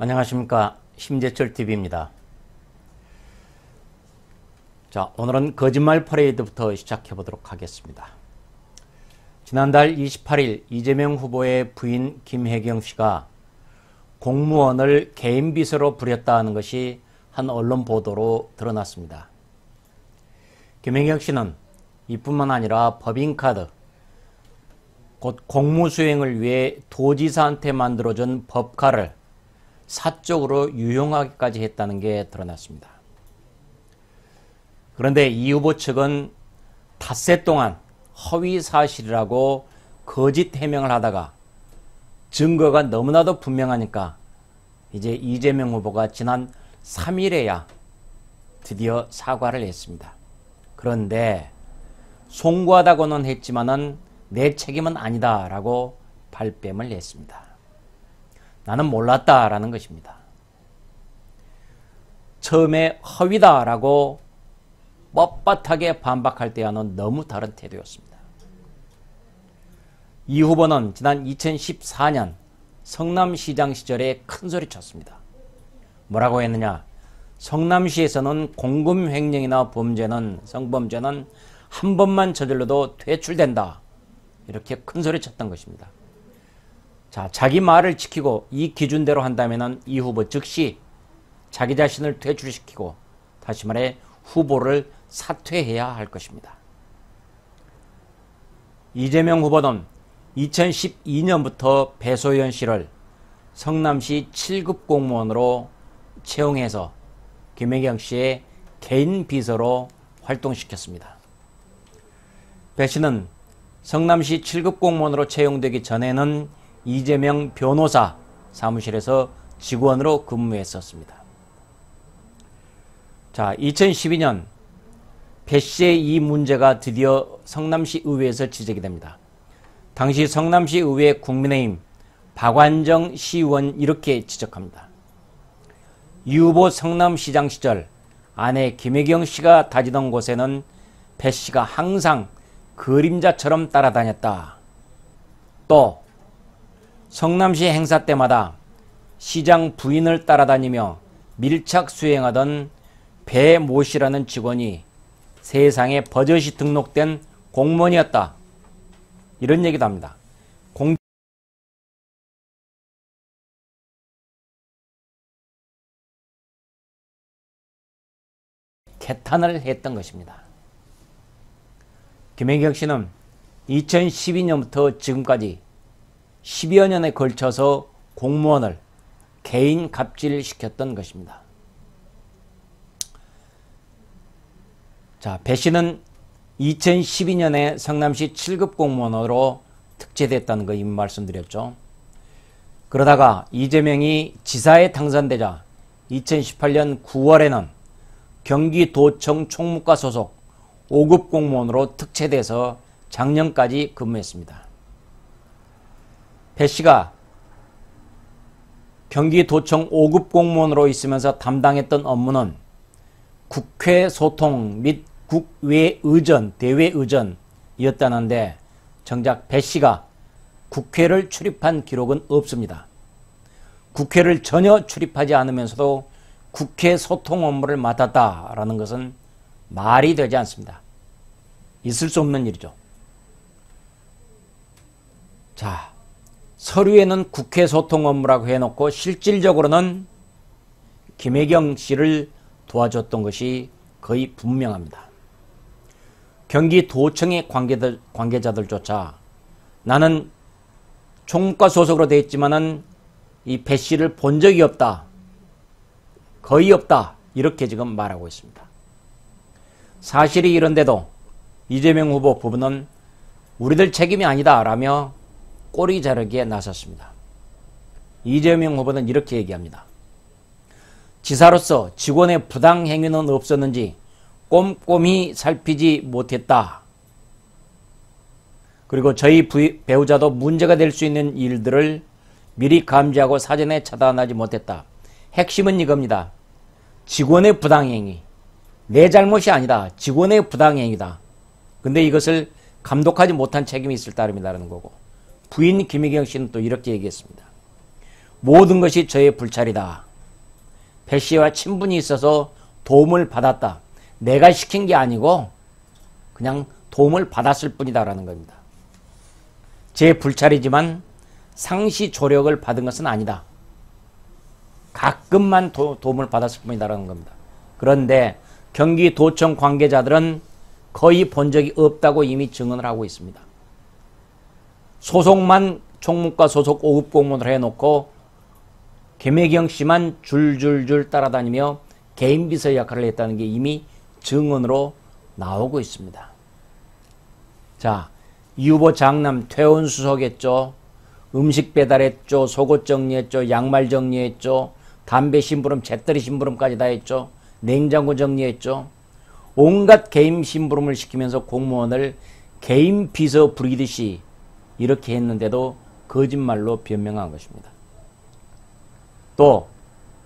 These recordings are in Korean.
안녕하십니까. 심재철TV입니다. 자, 오늘은 거짓말 퍼레이드부터 시작해 보도록 하겠습니다. 지난달 28일 이재명 후보의 부인 김혜경 씨가 공무원을 개인 비서로 부렸다는 것이 한 언론 보도로 드러났습니다. 김혜경 씨는 이뿐만 아니라 법인카드, 곧 공무수행을 위해 도지사한테 만들어준 법카를 사적으로 유용하기까지 했다는 게 드러났습니다. 그런데 이 후보 측은 닷새 동안 허위 사실이라고 거짓 해명을 하다가 증거가 너무나도 분명하니까 이제 이재명 후보가 지난 3일에야 드디어 사과를 했습니다. 그런데 송구하다고는 했지만은 내 책임은 아니다라고 발뺌을 했습니다. 나는 몰랐다라는 것입니다. 처음에 허위다라고 뻣뻣하게 반박할 때와는 너무 다른 태도였습니다. 이 후보는 지난 2014년 성남시장 시절에 큰 소리 쳤습니다. 뭐라고 했느냐? 성남시에서는 공금 횡령이나 성범죄는 한 번만 저질러도 퇴출된다. 이렇게 큰 소리 쳤던 것입니다. 자, 자기 말을 지키고 이 기준대로 한다면 이 후보 즉시 자기 자신을 퇴출시키고 다시 말해 후보를 사퇴해야 할 것입니다. 이재명 후보는 2012년부터 배소연 씨를 성남시 7급 공무원으로 채용해서 김혜경 씨의 개인 비서로 활동시켰습니다. 배 씨는 성남시 7급 공무원으로 채용되기 전에는 이재명 변호사 사무실에서 직원으로 근무했었습니다. 자, 2012년 배 씨의 이 문제가 드디어 성남시 의회에서 지적이 됩니다. 당시 성남시 의회 국민의힘 박완정 시의원 이렇게 지적합니다. 이 후보 성남시장 시절 아내 김혜경 씨가 다니던 곳에는 배 씨가 항상 그림자처럼 따라다녔다. 또 성남시 행사 때마다 시장 부인을 따라다니며 밀착 수행하던 배 모 씨라는 직원이 세상에 버젓이 등록된 공무원이었다. 이런 얘기도 합니다. 개탄을 했던 것입니다. 김혜경 씨는 2012년부터 지금까지 10여 년에 걸쳐서 공무원을 개인 갑질시켰던 것입니다. 자, 배 씨는 2012년에 성남시 7급 공무원으로 특채됐다는 거 이미 말씀드렸죠. 그러다가 이재명이 지사에 당선되자 2018년 9월에는 경기도청 총무과 소속 5급 공무원으로 특채돼서 작년까지 근무했습니다. 배 씨가 경기도청 5급 공무원으로 있으면서 담당했던 업무는 국회 소통 및 국외의전, 대외의전이었다는데 정작 배 씨가 국회를 출입한 기록은 없습니다. 국회를 전혀 출입하지 않으면서도 국회 소통 업무를 맡았다라는 것은 말이 되지 않습니다. 있을 수 없는 일이죠. 자, 서류에는 국회 소통 업무라고 해놓고 실질적으로는 김혜경 씨를 도와줬던 것이 거의 분명합니다. 경기도청의 관계자들조차 나는 총무과 소속으로 되어 있지만은 이 배 씨를 본 적이 없다. 거의 없다. 이렇게 지금 말하고 있습니다. 사실이 이런데도 이재명 후보 부부는 우리들 책임이 아니다 라며 꼬리 자르기에 나섰습니다. 이재명 후보는 이렇게 얘기합니다. 지사로서 직원의 부당 행위는 없었는지 꼼꼼히 살피지 못했다. 그리고 저희 배우자도 문제가 될 수 있는 일들을 미리 감지하고 사전에 차단하지 못했다. 핵심은 이겁니다. 직원의 부당행위. 내 잘못이 아니다. 직원의 부당행위다. 근데 이것을 감독하지 못한 책임이 있을 따름이라는 거고, 부인 김혜경 씨는 또 이렇게 얘기했습니다. 모든 것이 저의 불찰이다. 배 씨와 친분이 있어서 도움을 받았다. 내가 시킨 게 아니고 그냥 도움을 받았을 뿐이다라는 겁니다. 제 불찰이지만 상시 조력을 받은 것은 아니다. 가끔만 도움을 받았을 뿐이다라는 겁니다. 그런데 경기도청 관계자들은 거의 본 적이 없다고 이미 증언을 하고 있습니다. 소속만 총무과 소속 5급 공무원을 해놓고 김혜경 씨만 줄줄줄 따라다니며 개인 비서 역할을 했다는 게 이미 증언으로 나오고 있습니다. 자, 이 후보 장남 퇴원 수석했죠. 음식 배달했죠. 속옷 정리했죠. 양말 정리했죠. 담배 심부름, 재떨이 심부름까지 다 했죠. 냉장고 정리했죠. 온갖 개인 심부름을 시키면서 공무원을 개인 비서 부리듯이 이렇게 했는데도 거짓말로 변명한 것입니다. 또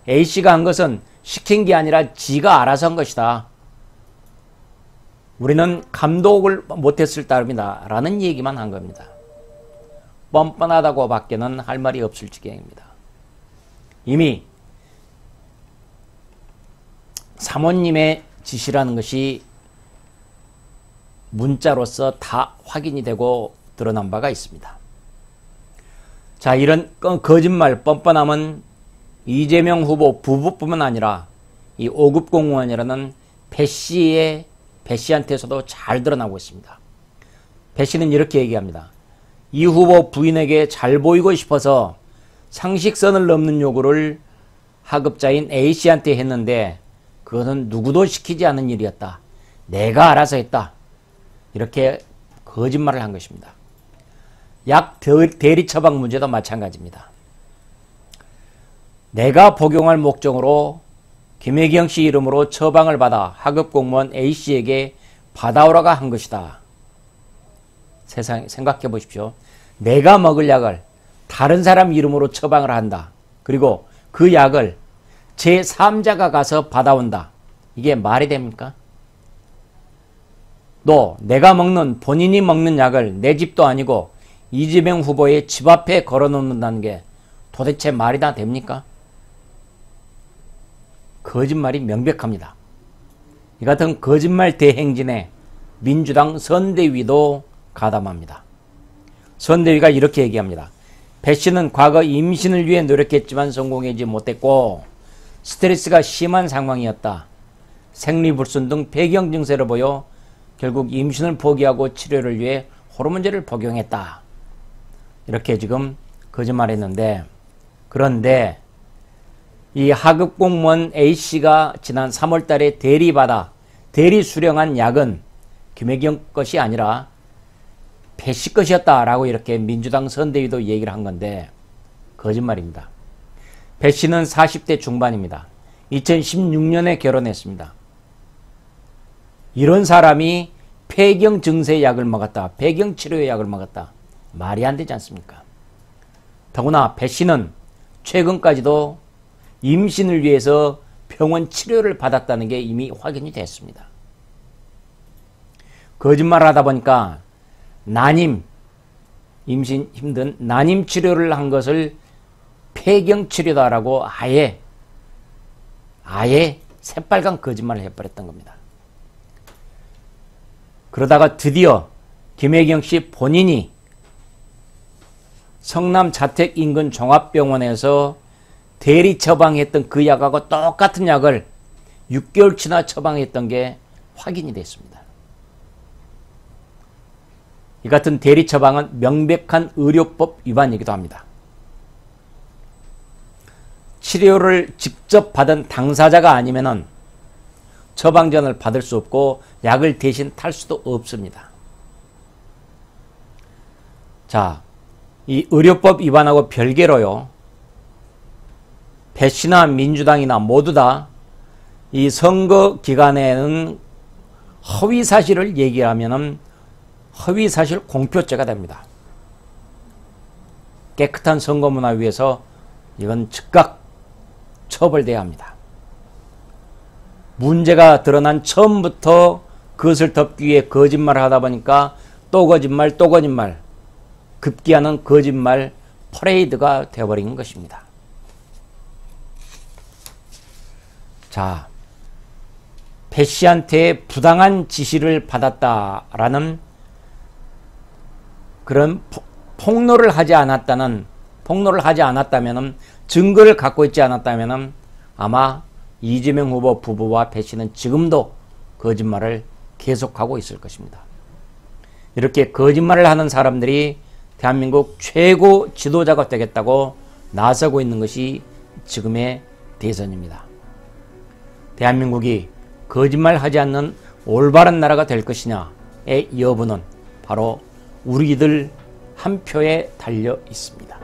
A씨가 한 것은 시킨 게 아니라 지가 알아서 한 것이다. 우리는 감독을 못했을 따름이다 라는 얘기만 한 겁니다. 뻔뻔하다고 밖에는 할 말이 없을 지경입니다. 이미 사모님의 지시라는 것이 문자로서 다 확인이 되고 드러난 바가 있습니다. 자, 이런 거짓말 뻔뻔함은 이재명 후보 부부뿐만 아니라 이 5급 공무원이라는 배 씨한테서도 잘 드러나고 있습니다. 배 씨는 이렇게 얘기합니다. 이 후보 부인에게 잘 보이고 싶어서 상식선을 넘는 요구를 하급자인 A씨한테 했는데 그것은 누구도 시키지 않은 일이었다. 내가 알아서 했다. 이렇게 거짓말을 한 것입니다. 약 대리 처방 문제도 마찬가지입니다. 내가 복용할 목적으로 김혜경 씨 이름으로 처방을 받아 하급 공무원 A씨에게 받아오라고 한 것이다. 세상에 생각해 보십시오. 내가 먹을 약을 다른 사람 이름으로 처방을 한다. 그리고 그 약을 제3자가 가서 받아온다. 이게 말이 됩니까? 또 내가 먹는 본인이 먹는 약을 내 집도 아니고 이재명 후보의 집 앞에 걸어놓는다는 게 도대체 말이 다 됩니까? 거짓말이 명백합니다. 이 같은 거짓말 대행진에 민주당 선대위도 가담합니다. 선대위가 이렇게 얘기합니다. 배 씨는 과거 임신을 위해 노력했지만 성공하지 못했고 스트레스가 심한 상황이었다. 생리불순 등 배경 증세를 보여 결국 임신을 포기하고 치료를 위해 호르몬제를 복용했다. 이렇게 지금 거짓말했는데, 그런데 이 하급 공무원 A씨가 지난 3월 달에 대리 수령한 약은 김혜경 것이 아니라 배 씨 것이었다라고 이렇게 민주당 선대위도 얘기를 한 건데 거짓말입니다. 배 씨는 40대 중반입니다. 2016년에 결혼했습니다. 이런 사람이 폐경 증세 약을 먹었다. 폐경 치료의 약을 먹었다. 말이 안 되지 않습니까? 더구나 배 씨는 최근까지도 임신을 위해서 병원 치료를 받았다는 게 이미 확인이 됐습니다. 거짓말을 하다 보니까 임신 힘든 난임 치료를 한 것을 폐경 치료다라고 아예 새빨간 거짓말을 해버렸던 겁니다. 그러다가 드디어 김혜경 씨 본인이 성남 자택 인근 종합병원에서 대리 처방했던 그 약하고 똑같은 약을 6개월치나 처방했던 게 확인이 됐습니다. 이 같은 대리 처방은 명백한 의료법 위반이기도 합니다. 치료를 직접 받은 당사자가 아니면은 처방전을 받을 수 없고 약을 대신 탈 수도 없습니다. 자, 이 의료법 위반하고 별개로요, 배 씨나 민주당이나 모두 다 이 선거 기간에는 허위 사실을 얘기하면은 허위 사실 공표죄가 됩니다. 깨끗한 선거 문화 위해서 이건 즉각 처벌돼야 합니다. 문제가 드러난 처음부터 그것을 덮기 위해 거짓말을 하다 보니까 또 거짓말, 급기야는 거짓말 퍼레이드가 되어버린 것입니다. 자, 배 씨한테 부당한 지시를 받았다라는 그런 폭로를 하지 않았다면은, 증거를 갖고 있지 않았다면은 아마 이재명 후보 부부와 배 씨는 지금도 거짓말을 계속하고 있을 것입니다. 이렇게 거짓말을 하는 사람들이 대한민국 최고 지도자가 되겠다고 나서고 있는 것이 지금의 대선입니다. 대한민국이 거짓말하지 않는 올바른 나라가 될 것이냐의 여부는 바로 우리들 한 표에 달려 있습니다.